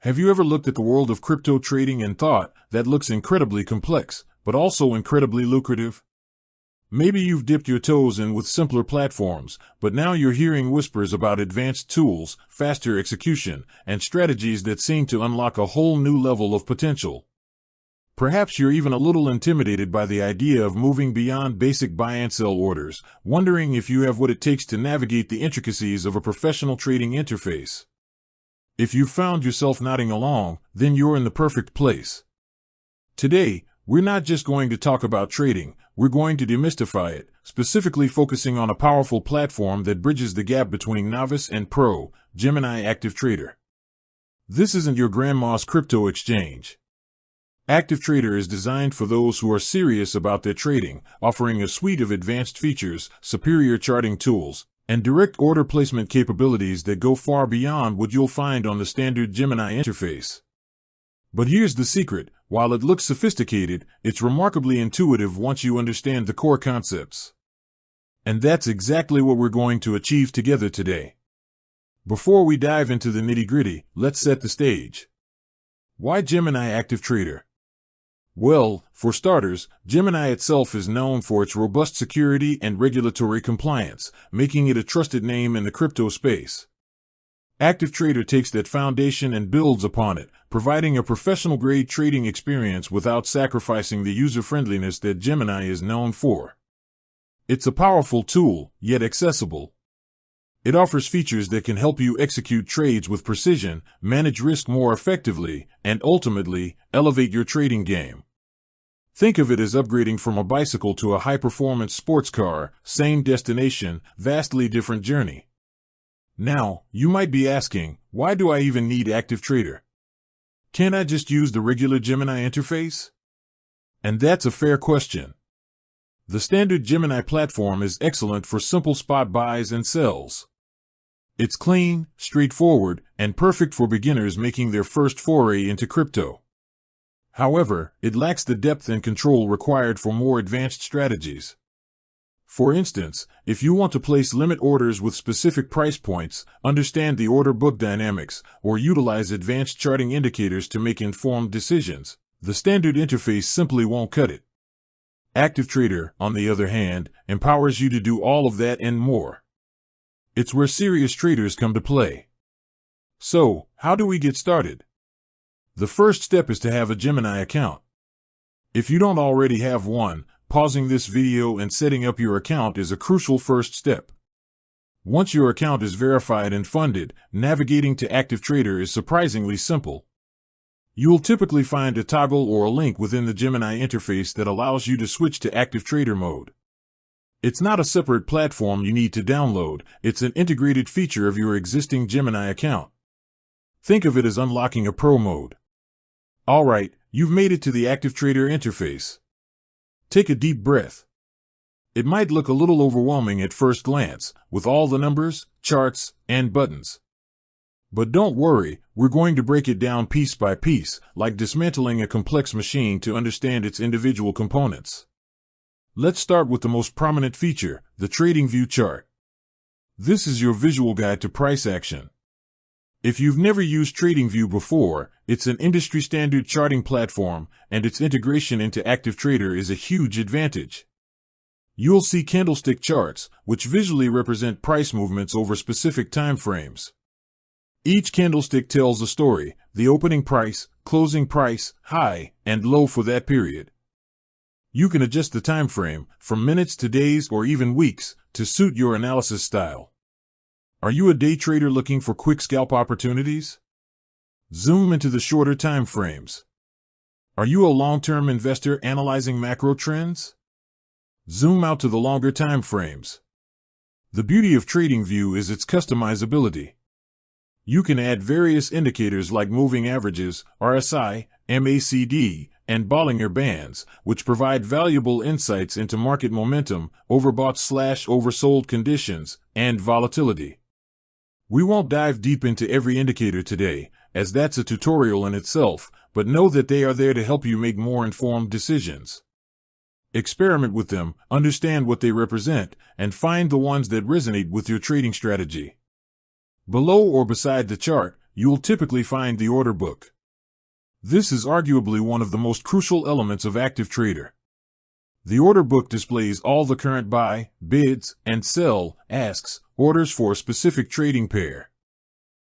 Have you ever looked at the world of crypto trading and thought, that looks incredibly complex, but also incredibly lucrative? Maybe you've dipped your toes in with simpler platforms, but now you're hearing whispers about advanced tools, faster execution, and strategies that seem to unlock a whole new level of potential. Perhaps you're even a little intimidated by the idea of moving beyond basic buy and sell orders, wondering if you have what it takes to navigate the intricacies of a professional trading interface. If you've found yourself nodding along, then you're in the perfect place. Today, we're not just going to talk about trading, we're going to demystify it, specifically focusing on a powerful platform that bridges the gap between novice and pro, Gemini ActiveTrader. This isn't your grandma's crypto exchange. ActiveTrader is designed for those who are serious about their trading, offering a suite of advanced features, superior charting tools, and direct order placement capabilities that go far beyond what you'll find on the standard Gemini interface. But here's the secret: while it looks sophisticated, it's remarkably intuitive once you understand the core concepts. And that's exactly what we're going to achieve together today. Before we dive into the nitty-gritty, let's set the stage. Why Gemini ActiveTrader? Well, for starters, Gemini itself is known for its robust security and regulatory compliance, making it a trusted name in the crypto space. ActiveTrader takes that foundation and builds upon it, providing a professional-grade trading experience without sacrificing the user-friendliness that Gemini is known for. It's a powerful tool, yet accessible. It offers features that can help you execute trades with precision, manage risk more effectively, and ultimately, elevate your trading game. Think of it as upgrading from a bicycle to a high-performance sports car, same destination, vastly different journey. Now, you might be asking, why do I even need ActiveTrader? Can't I just use the regular Gemini interface? And that's a fair question. The standard Gemini platform is excellent for simple spot buys and sells. It's clean, straightforward, and perfect for beginners making their first foray into crypto. However, it lacks the depth and control required for more advanced strategies. For instance, if you want to place limit orders with specific price points, understand the order book dynamics, or utilize advanced charting indicators to make informed decisions, the standard interface simply won't cut it. ActiveTrader, on the other hand, empowers you to do all of that and more. It's where serious traders come to play. So, how do we get started? The first step is to have a Gemini account. If you don't already have one, pausing this video and setting up your account is a crucial first step. Once your account is verified and funded, navigating to ActiveTrader is surprisingly simple. You'll typically find a toggle or a link within the Gemini interface that allows you to switch to ActiveTrader mode. It's not a separate platform you need to download, it's an integrated feature of your existing Gemini account. Think of it as unlocking a pro mode. Alright, you've made it to the ActiveTrader interface. Take a deep breath. It might look a little overwhelming at first glance, with all the numbers, charts, and buttons. But don't worry, we're going to break it down piece by piece, like dismantling a complex machine to understand its individual components. Let's start with the most prominent feature, the TradingView chart. This is your visual guide to price action. If you've never used TradingView before, it's an industry-standard charting platform, and its integration into ActiveTrader is a huge advantage. You'll see candlestick charts, which visually represent price movements over specific time frames. Each candlestick tells a story: the opening price, closing price, high, and low for that period. You can adjust the time frame, from minutes to days or even weeks, to suit your analysis style. Are you a day trader looking for quick scalp opportunities? Zoom into the shorter time frames. Are you a long-term investor analyzing macro trends? Zoom out to the longer time frames. The beauty of TradingView is its customizability. You can add various indicators like moving averages, RSI, MACD, and Bollinger Bands, which provide valuable insights into market momentum, overbought/oversold conditions, and volatility. We won't dive deep into every indicator today, as that's a tutorial in itself, but know that they are there to help you make more informed decisions. Experiment with them, understand what they represent, and find the ones that resonate with your trading strategy. Below or beside the chart, you'll typically find the order book. This is arguably one of the most crucial elements of ActiveTrader. The order book displays all the current buy, bids, and sell, asks, orders for a specific trading pair.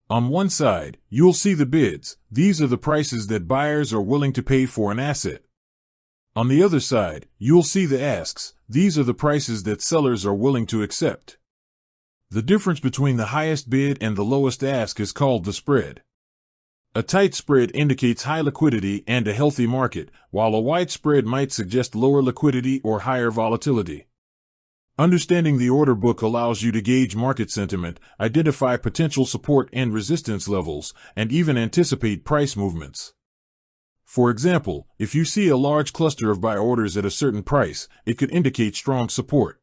On one side, you'll see the bids. These are the prices that buyers are willing to pay for an asset. On the other side, you'll see the asks. These are the prices that sellers are willing to accept. The difference between the highest bid and the lowest ask is called the spread. A tight spread indicates high liquidity and a healthy market, while a wide spread might suggest lower liquidity or higher volatility. Understanding the order book allows you to gauge market sentiment, identify potential support and resistance levels, and even anticipate price movements. For example, if you see a large cluster of buy orders at a certain price, it could indicate strong support.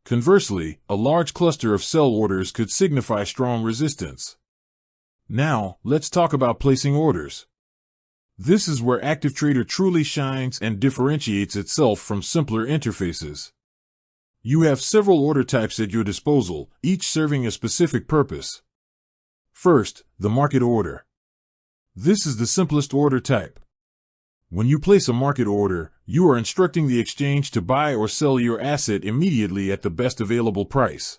Conversely, a large cluster of sell orders could signify strong resistance. Now, let's talk about placing orders. This is where ActiveTrader truly shines and differentiates itself from simpler interfaces. You have several order types at your disposal, each serving a specific purpose. First, the market order. This is the simplest order type. When you place a market order, you are instructing the exchange to buy or sell your asset immediately at the best available price.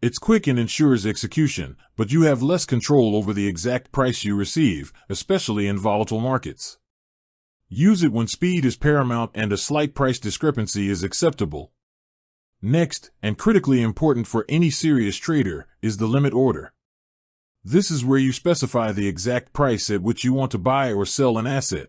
It's quick and ensures execution, but you have less control over the exact price you receive, especially in volatile markets. Use it when speed is paramount and a slight price discrepancy is acceptable. Next, and critically important for any serious trader, is the limit order. This is where you specify the exact price at which you want to buy or sell an asset.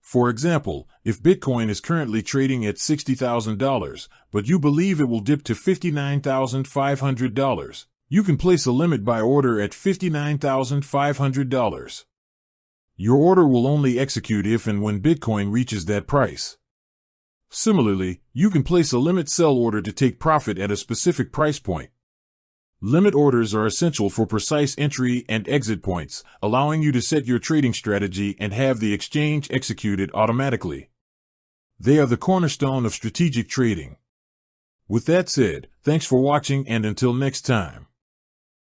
For example, if Bitcoin is currently trading at $60,000, but you believe it will dip to $59,500, you can place a limit buy order at $59,500. Your order will only execute if and when Bitcoin reaches that price. Similarly, you can place a limit sell order to take profit at a specific price point. Limit orders are essential for precise entry and exit points, allowing you to set your trading strategy and have the exchange executed automatically. They are the cornerstone of strategic trading. With that said, thanks for watching and until next time.